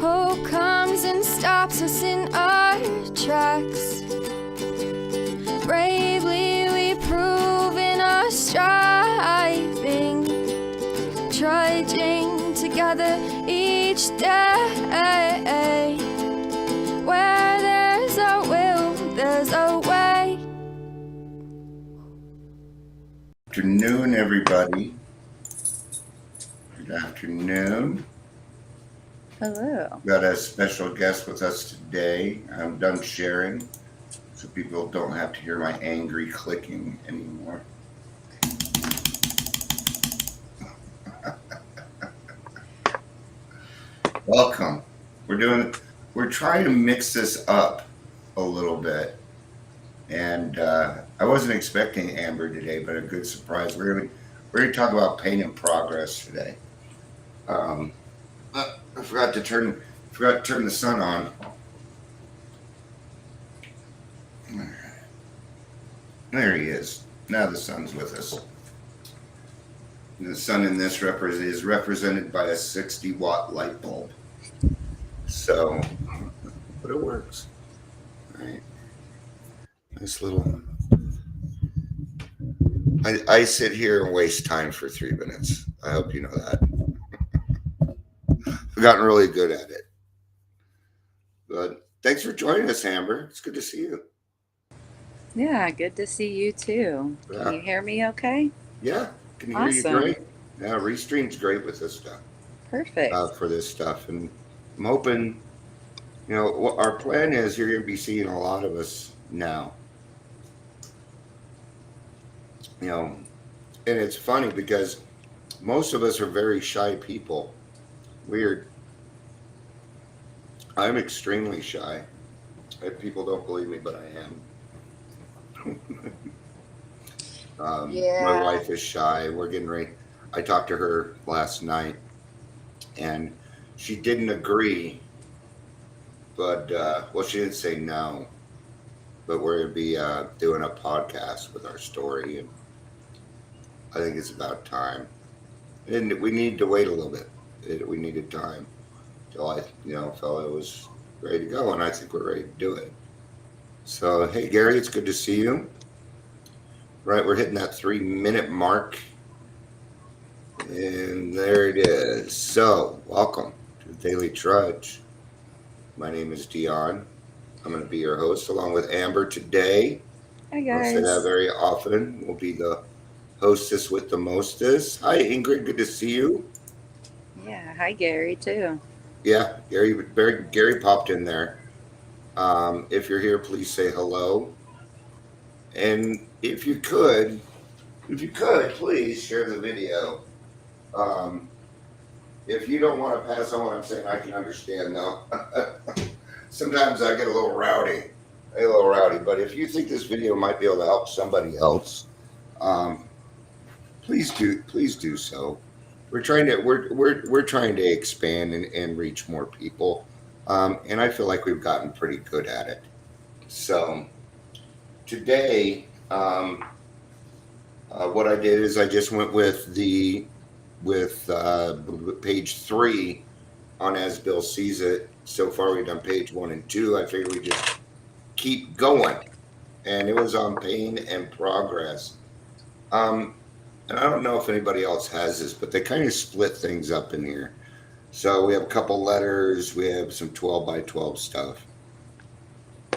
Hope comes and stops us in our tracks. Bravely we prove in our striving, trudging together each day. Where there's a will, there's a way. Afternoon, everybody. Good afternoon. Hello. Got a special guest with us today. I'm done sharing, so people don't have to hear my angry clicking anymore. Welcome. We're trying to mix this up a little bit. And I wasn't expecting Amber today, but a good surprise. We're gonna talk about pain and progress today. I forgot to turn the sun on. There he is. Now the sun's with us. And the sun in this is represented by a 60-watt light bulb. So, but it works. All right. Nice little. I sit here and waste time for 3 minutes. I hope you know that. I've gotten really good at it. But thanks for joining us, Amber. It's good to see you. Yeah, good to see you too. Can you hear me okay? Yeah, can hear you great. Yeah, Restream's great with this stuff. Perfect. For this stuff. And I'm hoping, what our plan is, you're going to be seeing a lot of us now. And it's funny because most of us are very shy people. Weird. I'm extremely shy. People don't believe me, but I am. My wife is shy. We're getting ready. I talked to her last night, and she didn't agree. But, she didn't say no. But we're going to be doing a podcast with our story, and I think it's about time. And we need to wait a little bit. We needed time till I, felt it was ready to go, and I think we're ready to do it. So, hey, Gary, it's good to see you. Right, we're hitting that 3-minute mark. And there it is. So, welcome to Daily Trudge. My name is Dion. I'm going to be your host along with Amber today. Hi, guys. I don't say that very often. We'll be the hostess with the mostest. Hi, Ingrid. Good to see you. Yeah. Hi, Gary, too. Yeah, Gary popped in there. If you're here, please say hello. And if you could, please share the video. If you don't want to pass on what I'm saying, I can understand though. Sometimes I get a little rowdy. But if you think this video might be able to help somebody else, please do so. We're trying to expand and reach more people, and I feel like we've gotten pretty good at it. So today, what I did is I just went with page 3 on As Bill Sees It. So far, we've done page 1 and 2. I figured we just keep going, and it was on pain and progress. And I don't know if anybody else has this, but they kind of split things up in here. So we have a couple letters. We have some 12 by 12 stuff.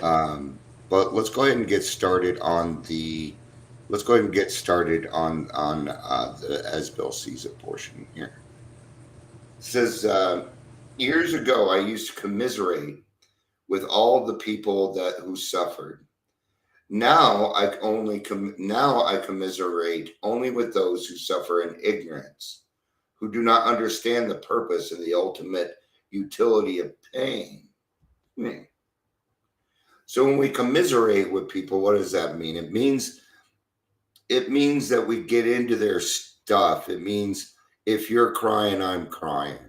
But let's go ahead and get started on the As Bill Sees It portion here. It says, years ago, I used to commiserate with all the people who suffered. Now I commiserate only with those who suffer in ignorance, who do not understand the purpose and the ultimate utility of pain. So when we commiserate with people, what does that mean? It means that we get into their stuff. It means if you're crying, I'm crying.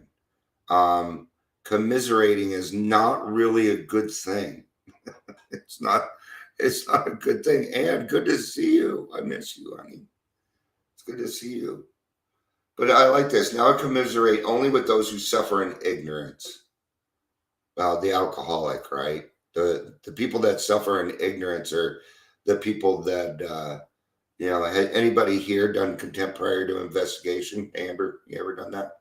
Commiserating is not really a good thing. It's not a good thing. And good to see you. I miss you, honey. It's good to see you. But I like this. Now I commiserate only with those who suffer in ignorance. the alcoholic, right? The people that suffer in ignorance are the people that had anybody here done contempt prior to investigation? Amber, you ever done that?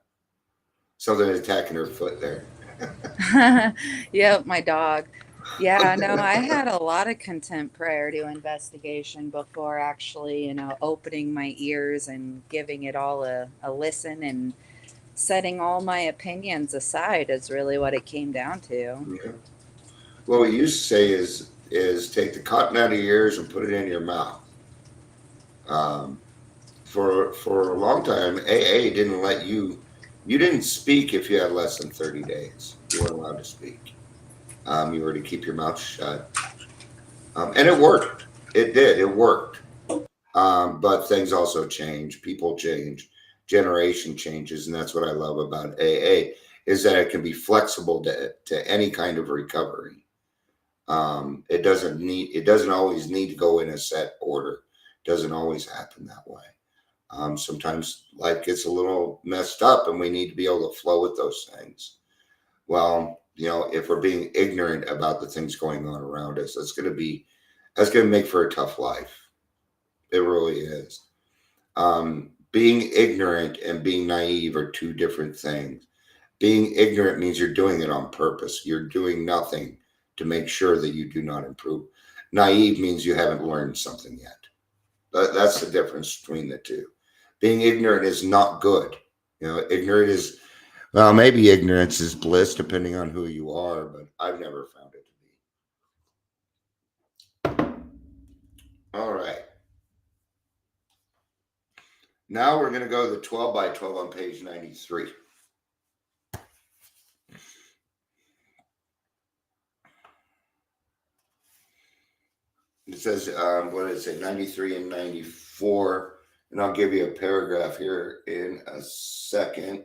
Something attacking her foot there. Yep, my dog. Yeah, no, I had a lot of contempt prior to investigation before actually, opening my ears and giving it all a listen and setting all my opinions aside is really what it came down to. Yeah. What we used to say is take the cotton out of your ears and put it in your mouth. Um, for a long time, AA didn't let you didn't speak if you had less than 30 days. You weren't allowed to speak. You were to keep your mouth shut. And it worked. It did. It worked. But things also change. People change. Generation changes. And that's what I love about AA is that it can be flexible to any kind of recovery. It doesn't always need to go in a set order. It doesn't always happen that way. Sometimes life gets a little messed up and we need to be able to flow with those things. Well, if we're being ignorant about the things going on around us, that's going to make for a tough life. It really is. Being ignorant and being naive are two different things. Being ignorant means you're doing it on purpose. You're doing nothing to make sure that you do not improve. Naive means you haven't learned something yet. That's the difference between the two. Being ignorant is not good. Ignorant is, well, maybe ignorance is bliss depending on who you are, but I've never found it to be. All right. Now we're going to go to the 12 by 12 on page 93. It says, what did it say, 93 and 94. And I'll give you a paragraph here in a second.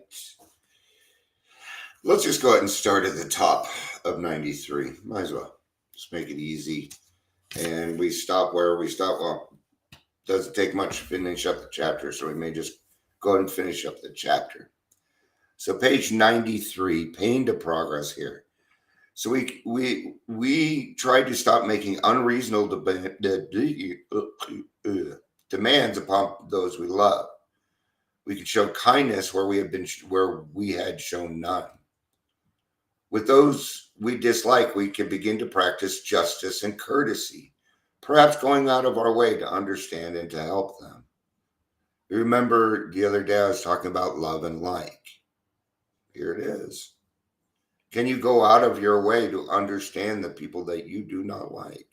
Let's just go ahead and start at the top of 93. Might as well. Just make it easy. And we stop where we stop. Well, doesn't take much to finish up the chapter, so we may just go ahead and finish up the chapter. So page 93, pain to progress here. So we tried to stop making unreasonable demands upon those we love. We could show kindness where we had shown none. With those we dislike, we can begin to practice justice and courtesy, perhaps going out of our way to understand and to help them. You remember the other day I was talking about love and like. Here it is. Can you go out of your way to understand the people that you do not like?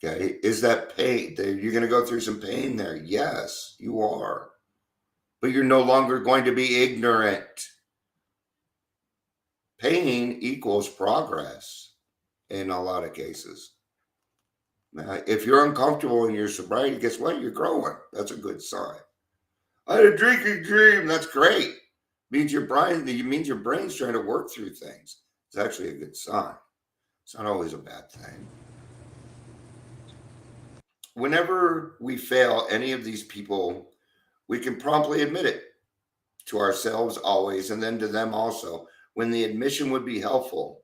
Okay. Is that pain? You're going to go through some pain there. Yes, you are. But you're no longer going to be ignorant. Pain equals progress in a lot of cases. Now, if you're uncomfortable in your sobriety, guess what? You're growing. That's a good sign. I had a drinking dream. That's great. Means your brain's trying to work through things. It's actually a good sign. It's not always a bad thing. Whenever we fail any of these people, we can promptly admit it to ourselves always, and then to them also, when the admission would be helpful.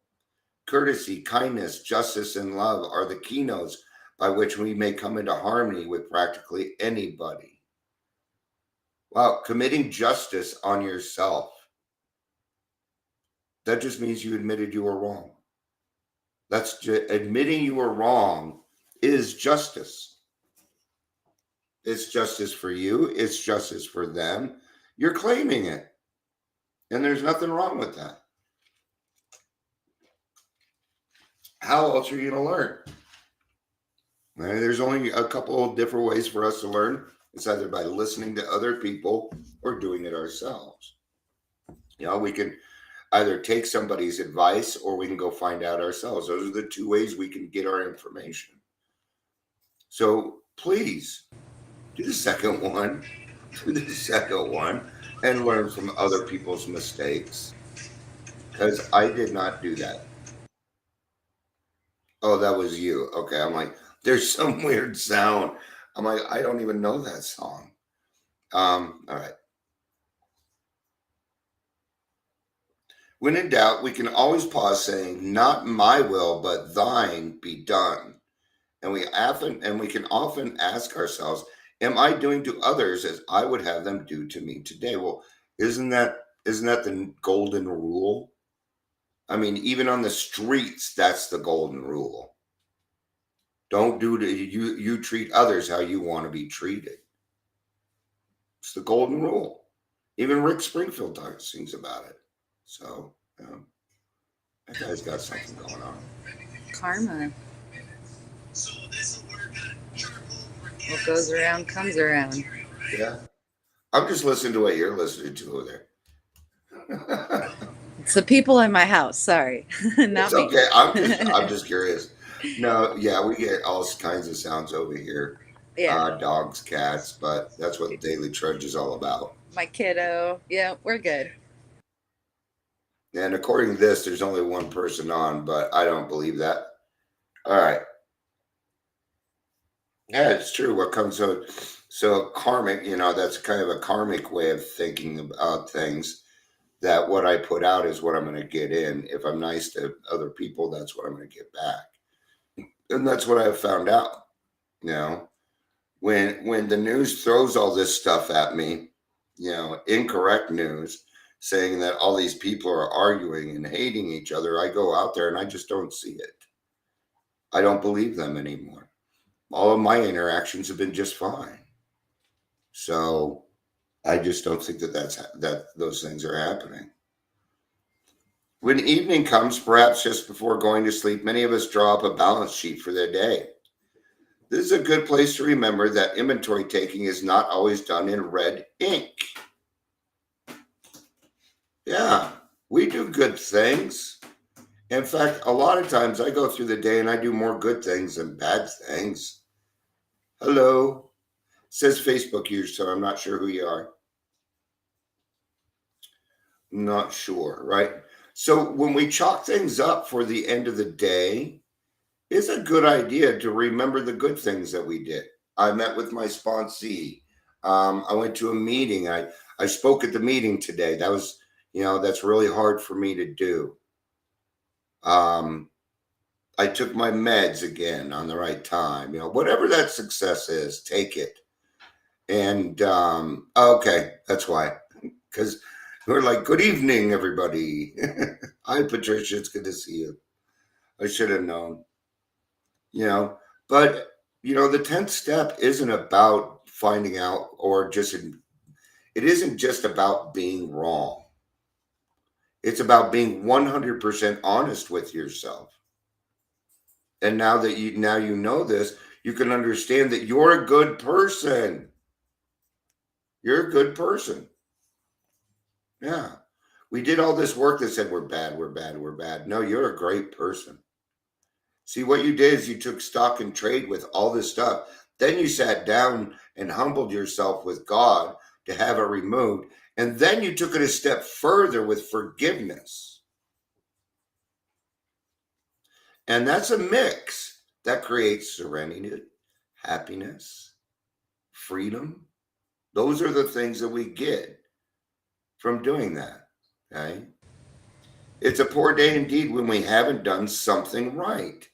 Courtesy, kindness, justice, and love are the keynotes by which we may come into harmony with practically anybody. Wow, committing justice on yourself. That just means you admitted you were wrong. Admitting you were wrong is justice. It's justice for you. It's justice for them. You're claiming it. And there's nothing wrong with that. How else are you going to learn? Right? There's only a couple of different ways for us to learn. It's either by listening to other people or doing it ourselves. We can either take somebody's advice or we can go find out ourselves. Those are the two ways we can get our information. So please do the second one. Do the second one and learn from other people's mistakes. Because I did not do that. Oh, that was you. Okay. I'm like, there's some weird sound. I'm like, I don't even know that song. All right. When in doubt, we can always pause saying, "Not my will, but thine be done." And we can often ask ourselves, "Am I doing to others as I would have them do to me today?" Well, isn't that the golden rule? I mean, even on the streets, that's the golden rule. Don't do to you treat others how you want to be treated. It's the golden rule. Even Rick Springfield sings about it. So that guy's got something going on. Karma. What goes around comes around. Yeah, I'm just listening to what you're listening to over there. It's the people in my house. Sorry, It's not me. okay. I'm just curious. No, yeah, we get all kinds of sounds over here. Yeah, Dogs, cats, but that's what Daily Trudge is all about. my kiddo. Yeah, we're good. And according to this, there's only one person on, but I don't believe that. All right. Yeah, it's true. What comes so karmic, that's kind of a karmic way of thinking about things. That what I put out is what I'm going to get in. If I'm nice to other people, that's what I'm going to get back. And that's what I've found out. You know, when the news throws all this stuff at me, incorrect news, saying that all these people are arguing and hating each other, I go out there and I just don't see it. I don't believe them anymore. All of my interactions have been just fine. So I just don't think that those things are happening. When evening comes, perhaps just before going to sleep, many of us draw up a balance sheet for their day. This is a good place to remember that inventory taking is not always done in red ink. Yeah, we do good things. In fact, a lot of times I go through the day and I do more good things than bad things. Hello, says Facebook user, so I'm not sure who you are. Not sure, right? So when we chalk things up for the end of the day, it's a good idea to remember the good things that we did. I met with my sponsee. I went to a meeting. I spoke at the meeting today. That's really hard for me to do. I took my meds again on the right time. Whatever that success is, take it. And okay, that's why. Because we're like, good evening, everybody. Hi, Patricia. It's good to see you. I should have known. you know but the 10th step isn't about finding out or just it isn't just about being wrong. It's about being 100% honest with yourself. And now you know this, you can understand that you're a good person. You're a good person. Yeah, we did all this work that said we're bad, we're bad, we're bad. No, you're a great person. See, what you did is you took stock and trade with all this stuff. Then you sat down and humbled yourself with God to have it removed. And then you took it a step further with forgiveness. And that's a mix that creates serenity, happiness, freedom. Those are the things that we get from doing that. Okay. It's a poor day indeed when we haven't done something right.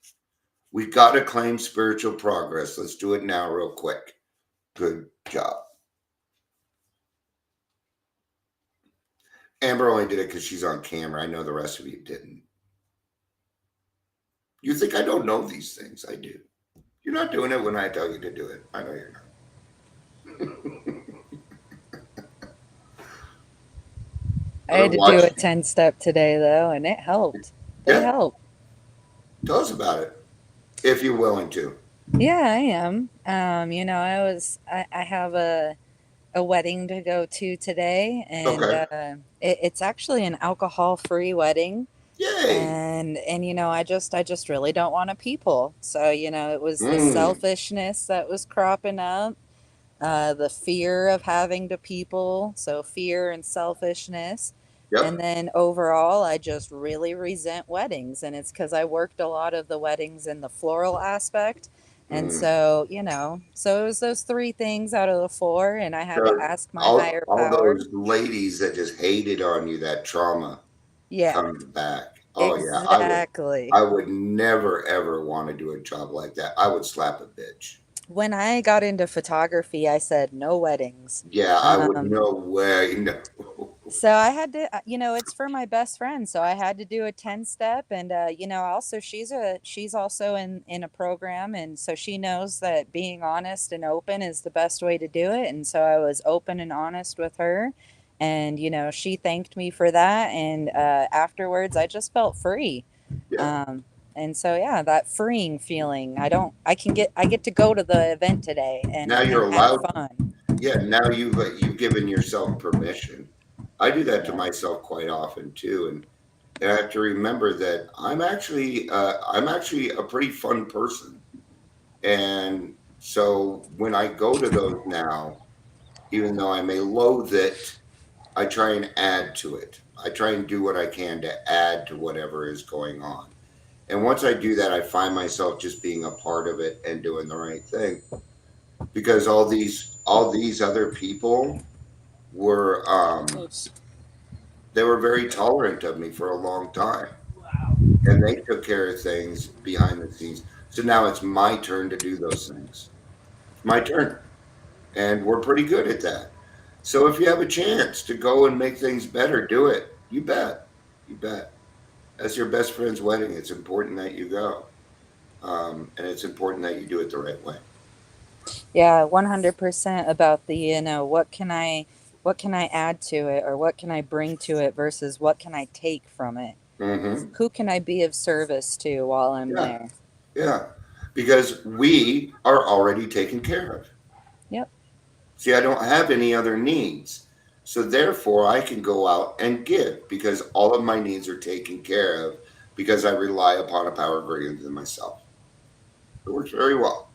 We got to claim spiritual progress. Let's do it now, real quick. Good job. Amber only did it because she's on camera. I know the rest of you didn't. You think I don't know these things? I do. You're not doing it when I tell you to do it. I know you're not. I had to do a 10 step today, though, and it helped. It Yeah. helped. Tell us about it, if you're willing to. Yeah, I am. I have a wedding to go to today, and Okay. it's actually an alcohol-free wedding. Yay. And I just really don't want to people. So, it was the Mm. selfishness that was cropping up, the fear of having to people, so fear and selfishness. And Yep. then overall, I just really resent weddings. And it's because I worked a lot of the weddings in the floral aspect. And Mm. so it was those three things out of the four. And I had to So ask my all higher all power. those ladies that just hated on you, that trauma. Yeah, comes back. Oh yeah, exactly. I would never ever want to do a job like that. I would slap a bitch. When I got into photography, I said no weddings. Yeah, I would. Um, No way. No. so I had to, it's for my best friend, so I had to do a 10 step, and also she's also in a program, and so she knows that being honest and open is the best way to do it, and so I was open and honest with her, and she thanked me for that, and afterwards I just felt free. Yeah. Um, and so yeah, that freeing feeling. I get to go to the event today Now and you're have allowed. fun. Yeah. Now you've given yourself permission. I do that to Yeah. myself quite often too, and I have to remember that I'm actually a pretty fun person, and so when I go to those now, even though I may loathe it, I try and add to it. I try and do what I can to add to whatever is going on. And once I do that, I find myself just being a part of it and doing the right thing. Because all these other people were they were very tolerant of me for a long time. And they took care of things behind the scenes. So now it's my turn to do those things. It's my turn. And we're pretty good at that. So if you have a chance to go and make things better, do it. You bet. You bet. That's your best friend's wedding. It's important that you go. And it's important that you do it the right way. Yeah, 100% about the, what can I add to it, or what can I bring to it versus what can I take from it? Hmm. Who can I be of service to while I'm Yeah. there? Yeah. Because we are already taken care of. Yep. See, I don't have any other needs. So therefore, I can go out and give because all of my needs are taken care of because I rely upon a power greater than myself. It works very well.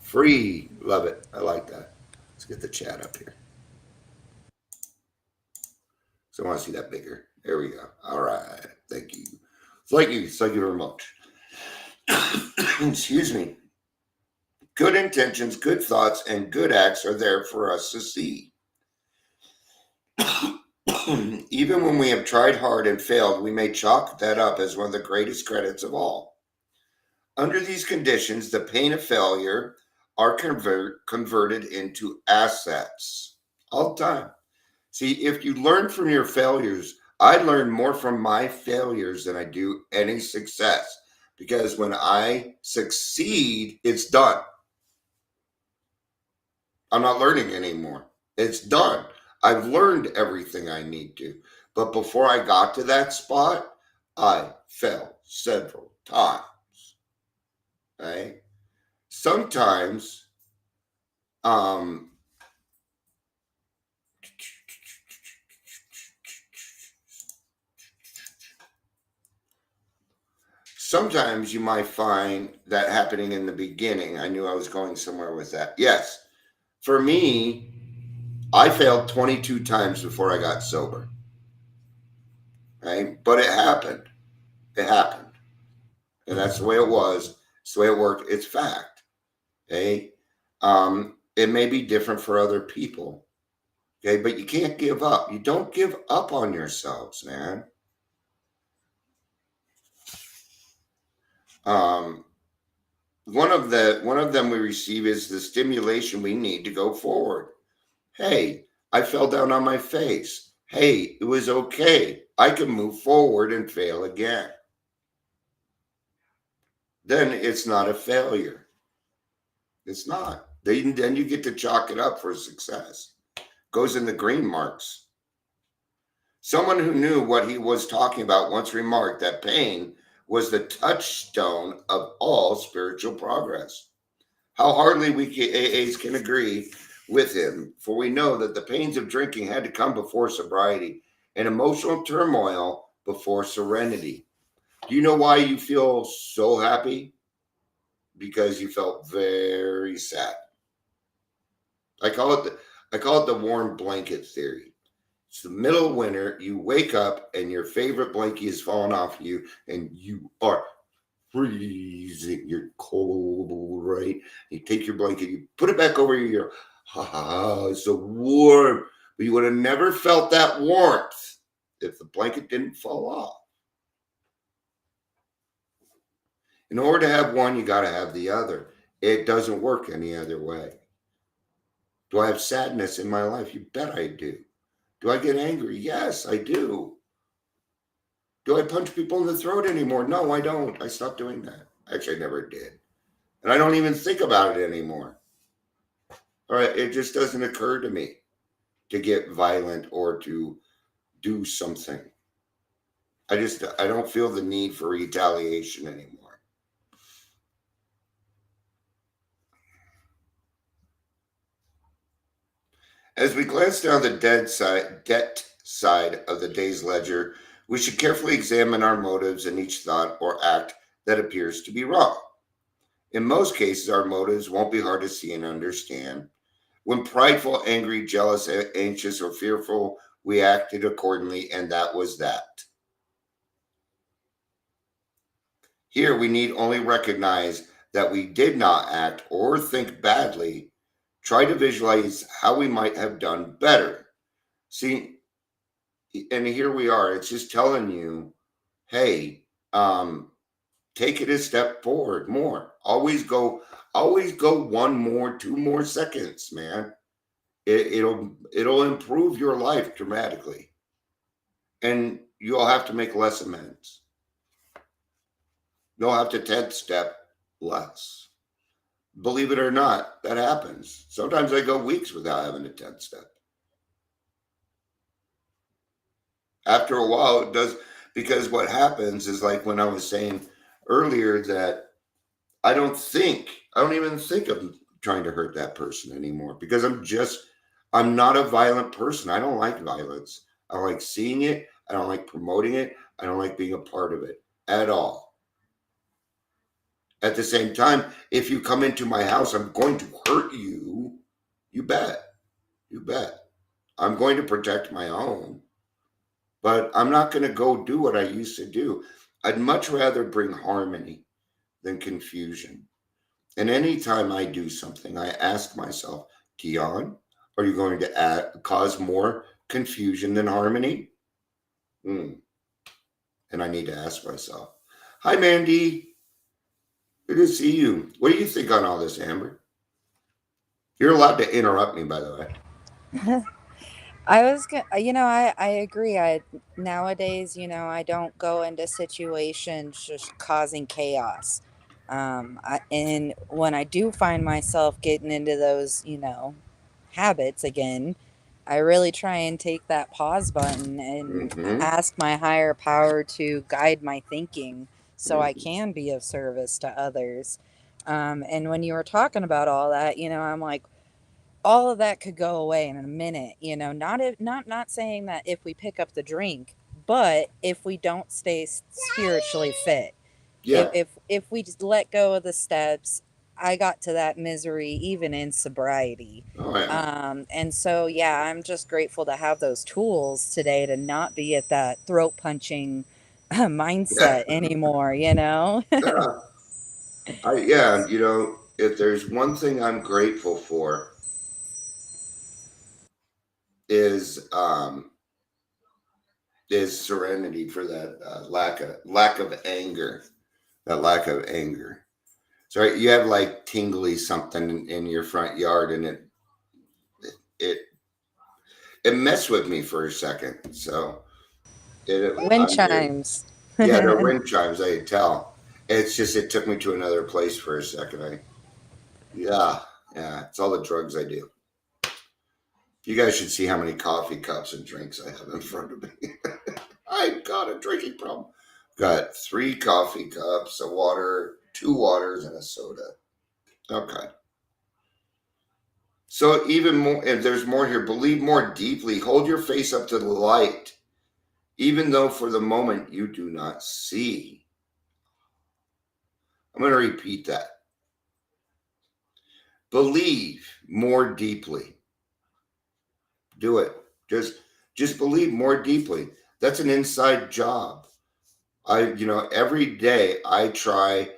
Free. Love it. I like that. Let's get the chat up here. So I want to see that bigger. There we go. All right. Thank you. Thank you. Thank you very much. Excuse me. Good intentions, good thoughts, and good acts are there for us to see. Even when we have tried hard and failed, we may chalk that up as one of the greatest credits of all. Under these conditions, the pain of failure are converted into assets all the time. See, if you learn from your failures, I learn more from my failures than I do any success because when I succeed, it's done. I'm not learning anymore. It's done. I've learned everything I need to. But before I got to that spot, I fell several times. Right? Sometimes, um, sometimes you might find that happening in the beginning. I knew I was going somewhere with that. Yes. For me, I failed 22 times before I got sober. Right? But it happened. It happened. And that's the way it was. It's the way it worked. It's fact. Okay. It may be different for other people. Okay. But you can't give up. You don't give up on yourselves, man. Um, one of them we receive is the stimulation we need to go forward. Hey, I fell down on my face. Hey, it was okay. I can move forward and fail again. Then it's not a failure. It's not. Then you get to chalk it up for success. Goes in the green marks. Someone who knew what he was talking about once remarked that pain was the touchstone of all spiritual progress. How hardly we AAs can agree with him, for we know that the pains of drinking had to come before sobriety and emotional turmoil before serenity. Do you know why you feel so happy? Because you felt very sad. I call it the warm blanket theory. It's the middle of winter. You wake up and your favorite blanket is falling off you, and you are freezing. You're cold, right? You take your blanket, you put it back over your ha ha ha. It's so warm, but you would have never felt that warmth if the blanket didn't fall off. In order to have one, you got to have the other. It doesn't work any other way. Do I have sadness in my life? You bet I do. Do I get angry? Yes, I do. Do I punch people in the throat anymore? No, I don't. I stopped doing that. Actually, I never did. And I don't even think about it anymore. All right, it just doesn't occur to me to get violent or to do something. I don't feel the need for retaliation anymore. As we glance down the debt side of the day's ledger, we should carefully examine our motives in each thought or act that appears to be wrong. In most cases, our motives won't be hard to see and understand. When prideful, angry, jealous, anxious, or fearful, we acted accordingly, and that was that. Here, we need only recognize that we did not act or think badly. Try to visualize how we might have done better. See, and here we are. It's just telling you, hey, take it a step forward more. Always go one more, 2 more seconds, man. It'll improve your life dramatically, and you'll have to make less amends. You'll have to 10th step less. Believe it or not, that happens. Sometimes I go weeks without having a 10th step. After a while, it does, because what happens is, like when I was saying earlier, that I don't even think of trying to hurt that person anymore, because I'm not a violent person. I don't like violence. I don't like seeing it. I don't like promoting it. I don't like being a part of it at all. At the same time, if you come into my house, I'm going to hurt you. You bet. You bet. I'm going to protect my own, but I'm not going to go do what I used to do. I'd much rather bring harmony than confusion. And anytime I do something, I ask myself, Dion, are you going to cause more confusion than harmony? And I need to ask myself. Hi, Mandy. Good to see you. What do you think on all this, Amber? You're allowed to interrupt me, by the way. I was gonna, I agree. Nowadays, I don't go into situations just causing chaos. And when I do find myself getting into those, habits again, I really try and take that pause button and Mm-hmm. ask my higher power to guide my thinking so I Mm-hmm. can be of service to others. And when you were talking about all that, I'm like, all of that could go away in a minute, not saying that if we pick up the drink, but if we don't stay spiritually fit, if Yeah. if if we just let go of the steps. I got to that misery even in sobriety. Oh, yeah. And so yeah, I'm just grateful to have those tools today to not be at that throat punching Yeah. mindset anymore. Yeah. Yeah. If there's one thing I'm grateful for is serenity, for that lack of anger. That lack of anger. So you have like tingly something in your front yard, and it it messed with me for a second. So Wind I'm here. chimes. Yeah, the wind chimes. I could tell. It's just it took me to another place for a second. Yeah, yeah. It's all the drugs I do. You guys should see how many coffee cups and drinks I have in front of me. I've got a drinking problem. Got 3 coffee cups, a water, 2 waters, and a soda. Okay. So even more, and there's more here. Believe more deeply. Hold your face up to the light, even though for the moment you do not see. I'm going to repeat that. Believe more deeply. Do it. Just believe more deeply. That's an inside job. Every day I try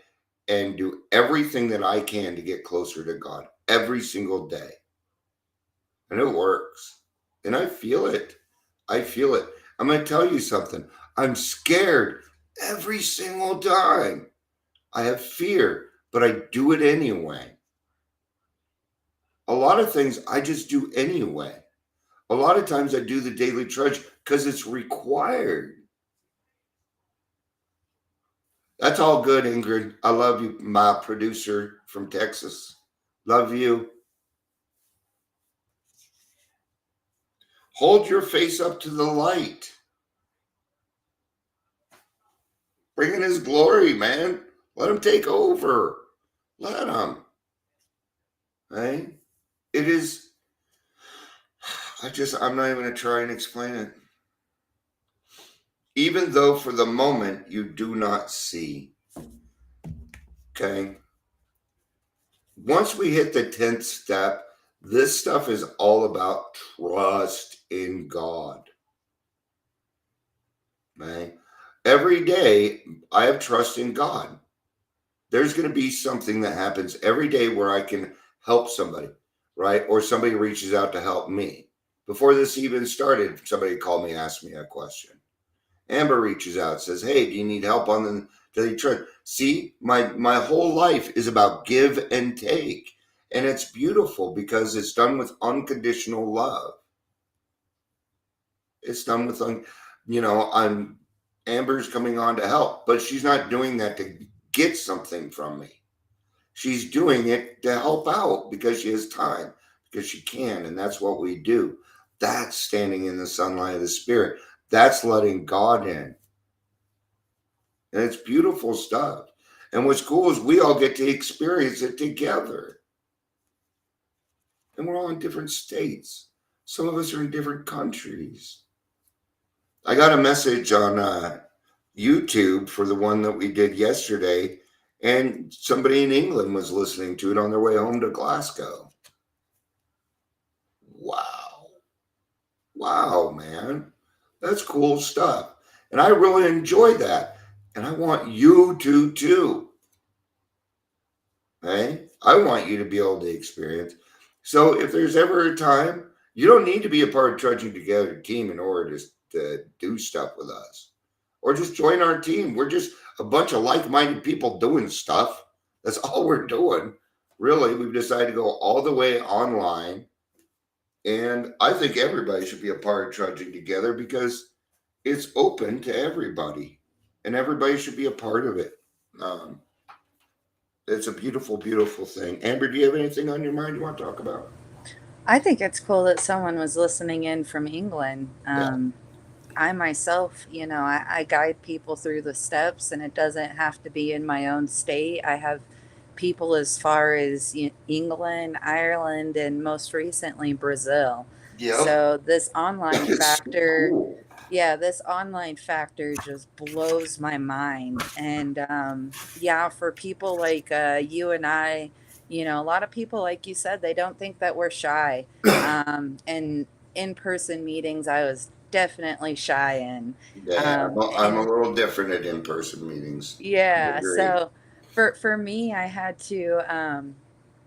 and do everything that I can to get closer to God every single day. And it works. And I feel it. I feel it. I'm going to tell you something. I'm scared every single time. I have fear, but I do it anyway. A lot of things I just do anyway. A lot of times I do the Daily Trudge because it's required. That's all good, Ingrid. I love you, my producer from Texas. Love you. Hold your face up to the light. Bring in his glory, man. Let him take over. Let him. Right? It is. I'm not even going to try and explain it. Even though for the moment you do not see. Okay? Once we hit the 10th step, this stuff is all about trust in God. Right? Every day, I have trust in God. There's going to be something that happens every day where I can help somebody, right? Or somebody reaches out to help me. Before this even started, somebody called me, asked me a question. Amber reaches out, says, "Hey, do you need help on the Daily Trudge?" See, my whole life is about give and take. And it's beautiful because it's done with unconditional love. It's done with, I'm Amber's coming on to help, but she's not doing that to get something from me. She's doing it to help out because she has time, because she can, and that's what we do. That's standing in the sunlight of the Spirit. That's letting God in. And it's beautiful stuff. And what's cool is we all get to experience it together. And we're all in different states. Some of us are in different countries. I got a message on YouTube for the one that we did yesterday, and somebody in England was listening to it on their way home to Glasgow. Wow. Wow, man. That's cool stuff. And I really enjoy that. And I want you to too. Hey, I want you to be able to experience. So if there's ever a time, you don't need to be a part of Trudging Together team in order to do stuff with us. Or just join our team. We're just a bunch of like-minded people doing stuff. That's all we're doing. Really, we've decided to go all the way online. And I think everybody should be a part of Trudging Together because it's open to everybody. And everybody should be a part of it. Um, it's a beautiful, beautiful thing. Amber, do you have anything on your mind you want to talk about? I think it's cool that someone was listening in from England. Yeah. I myself, I guide people through the steps, and it doesn't have to be in my own state. I have people as far as England, Ireland, and most recently Brazil. Yep. So this online It's so factor, cool. yeah, this online factor just blows my mind. And yeah, for people like you and I, a lot of people, like you said, they don't think that we're shy. And in-person meetings, I was definitely shy in. Yeah, I'm a And little different at in-person meetings. I yeah, agree. so for me, I had to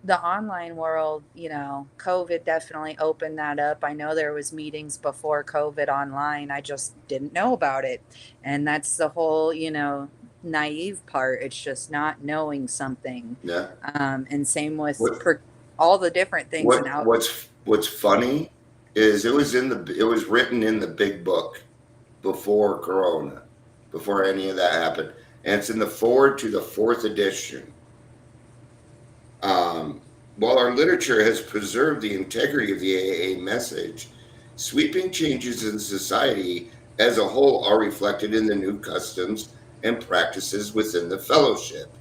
the online world, COVID definitely opened that up. I know there was meetings before COVID online. I just didn't know about it. And that's the whole, naive part. It's just not knowing something. Yeah. And same with What all the different things and out. what's funny is it was written in the big book before Corona, before any of that happened, and it's in the forward to the fourth edition. Um, while our literature has preserved the integrity of the AA message, sweeping changes in society as a whole are reflected in the new customs and practices within the fellowship.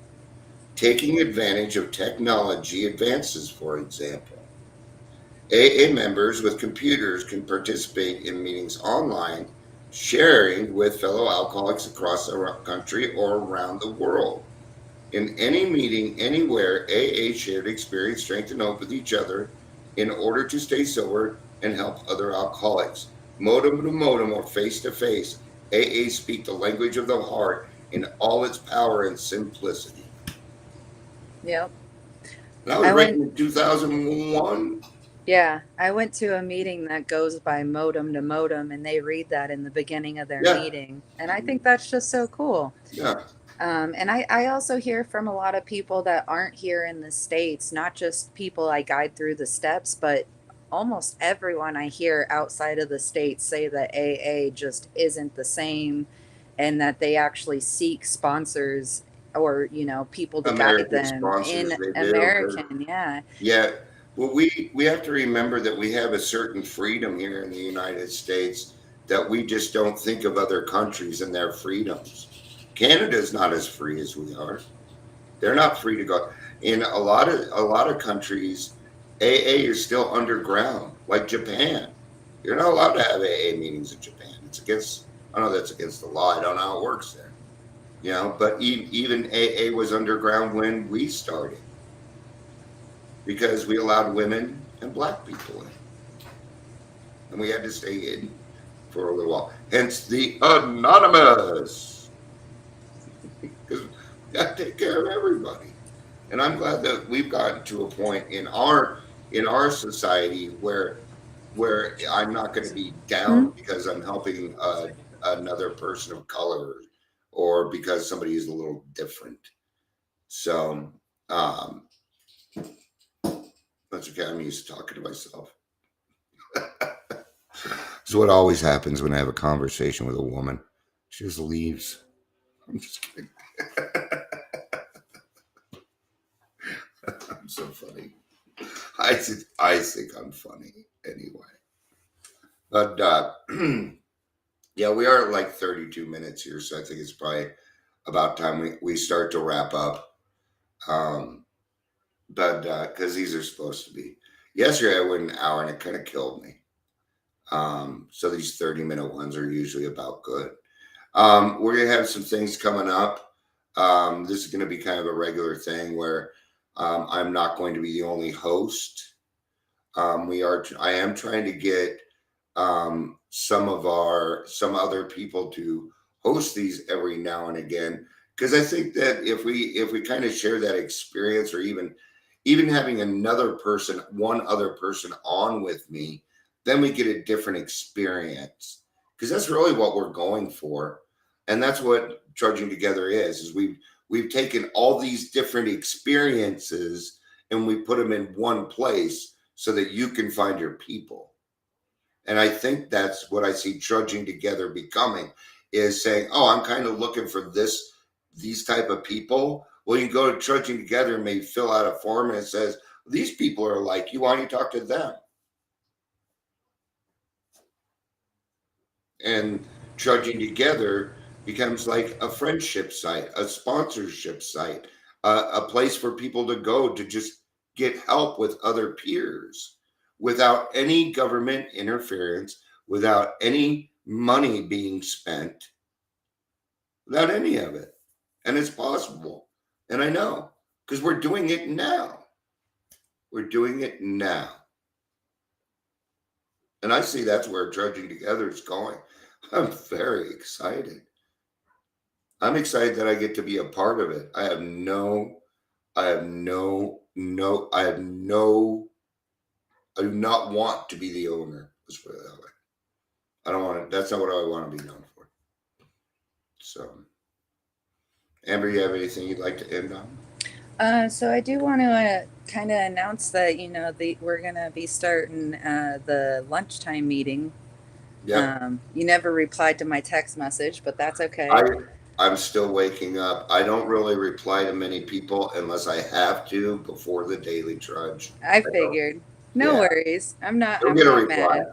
Taking advantage of technology advances, for example. AA members with computers can participate in meetings online, sharing with fellow alcoholics across the country or around the world. In any meeting, anywhere, AA shared experience, strength, and hope with each other in order to stay sober and help other alcoholics. Modem to modem or face to face, AA speak the language of the heart in all its power and simplicity. Yep. That was I went written in 2001. Yeah, I went to a meeting that goes by modem to modem, and they read that in the beginning of their Yeah, meeting. And I think that's just so cool. yeah. And I also hear from a lot of people that aren't here in the States, not just people I guide through the steps, but almost everyone I hear outside of the States say that AA just isn't the same and that they actually seek sponsors or, people to guide American them sponsors, in they do. American. Yeah. Yeah. Well, we have to remember that we have a certain freedom here in the United States that we just don't think of other countries and their freedoms. Canada is not as free as we are. They're not free to go. In a lot of countries, AA is still underground, like Japan. You're not allowed to have AA meetings in Japan. It's against. I know that's against the law. I don't know how it works there. But even AA was underground when we started because we allowed women and black people in, and we had to stay hidden for a little while. Hence the anonymous, because we got to take care of everybody. And I'm glad that we've gotten to a point in our society where I'm not going to be Hmm? down because I'm helping another person of color or because somebody is a little different. So um, that's okay. I'm used to talking to myself. It's what always happens when I have a conversation with a woman. She just leaves. I'm just kidding. I'm so funny. I think I'm funny anyway. But yeah, we are at like 32 minutes here, so I think it's probably about time we start to wrap up. Um, but because these are supposed to be. Yesterday I went an hour and it kind of killed me. So these 30-minute ones are usually about good. We're gonna have some things coming up. This is gonna be kind of a regular thing where I'm not going to be the only host. I am trying to get some other people to host these every now and again because I think that if we kind of share that experience or even having one other person on with me, then we get a different experience because that's really what we're going for, and that's what Trudging Together is we've taken all these different experiences and we put them in one place so that you can find your people. And I think that's what I see Trudging Together becoming is saying, oh, I'm kind of looking for these type of people. Well, you can go to Trudging Together and maybe fill out a form and it says, these people are like you. Why don't you talk to them? And Trudging Together becomes like a friendship site, a sponsorship site, a place for people to go to just get help with other peers without any government interference, without any money being spent, without any of it. And it's possible. And I know because we're doing it now. We're doing it now. And I see that's where Trudging Together is going. I'm very excited. I'm excited that I get to be a part of it. I do not want to be the owner. Let's put it that way. I don't want to, that's not what I want to be known for. So, Amber, you have anything you'd like to end on? So I do want to kind of announce that we're gonna be starting the lunchtime meeting. Yep. You never replied to my text message, but that's I, okay. I'm still waking up. I don't really reply to many people unless I have to before the Daily Trudge. I I don't. figured. No Yeah. worries. I'm not. You'll I'm get a not reply. mad.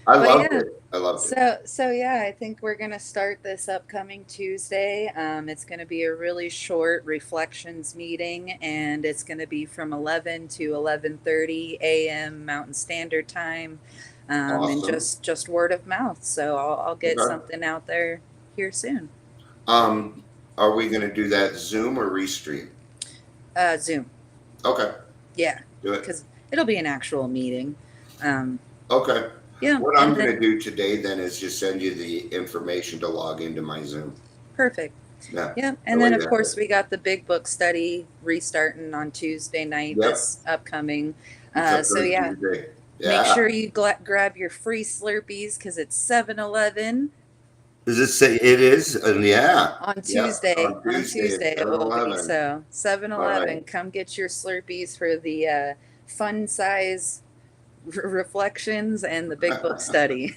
I But loved yeah. it. I loved it. So yeah, I think we're gonna start this upcoming Tuesday. It's gonna be a really short reflections meeting, and it's gonna be from 11 to 11:30 a.m. Mountain Standard Time, and Awesome. just word of mouth. So I'll get Okay. something out there here soon. Um, are we going to do that Zoom or Restream? Zoom. Okay. Yeah, Do it. because it'll be an actual meeting. Um, Okay. yeah, What I'm and going then to do today then is just send you the information to log into my Zoom. perfect. Yeah. Yeah, That and way then you of have course it. we got the big book study restarting on Tuesday night, Yep. this upcoming. It's So upcoming yeah, Tuesday. Make Yeah. sure you grab your free Slurpees because it's 7-Eleven Does it say it is? Yeah. on Yeah. Tuesday. On On Tuesday at Tuesday it will be. 7-Eleven. So All 7-Eleven, right. come get your Slurpees for the fun size reflections and the big book study.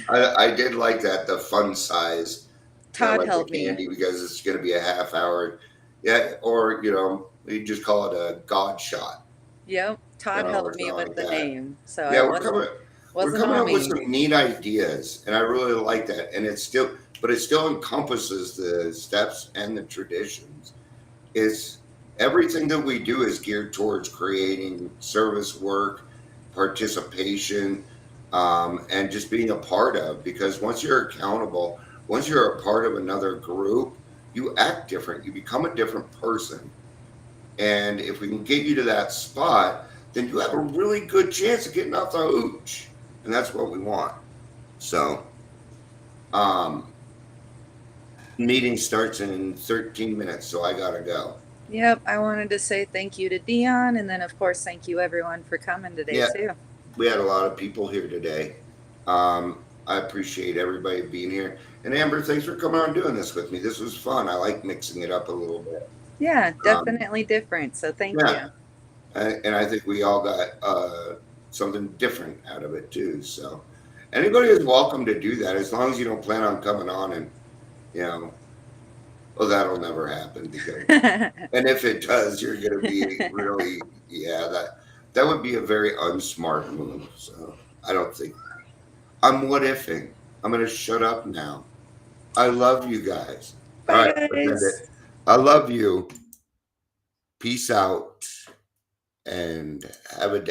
I did like that, the fun size, Todd like the helped me. candy, because it's going to be a half hour. Yeah. Or, you just call it a God shot, Yep, Todd or helped me something with like the that. name, so Yeah, it we're wasn't coming on up with me. some neat ideas, and I really like that. And but it still encompasses the steps and the traditions. Is everything that we do is geared towards creating service work, participation, and just being a part of. Because once you're accountable, once you're a part of another group, you act different. You become a different person. And if we can get you to that spot, then you have a really good chance of getting off the hooch. And that's what we want. So, um, meeting starts in 13 minutes, so I gotta go. Yep, I wanted to say thank you to Dion, and then of course thank you everyone for coming today Yeah, too. we had a lot of people here today. I appreciate everybody being here. And Amber, thanks for coming on and doing this with me. This was fun. I like mixing it up a little bit. Yeah, Um, definitely different. So thank yeah, you. and I think we all got something different out of it too. So anybody is welcome to do that as long as you don't plan on coming on and you know, well, that'll never happen because, and if it does, you're going to be really, yeah, that would be a very unsmart move. So I don't think I'm what ifing. I'm going to shut up now. I love you guys. All Bye right, pretend it. guys. I love you. Peace out and have a day.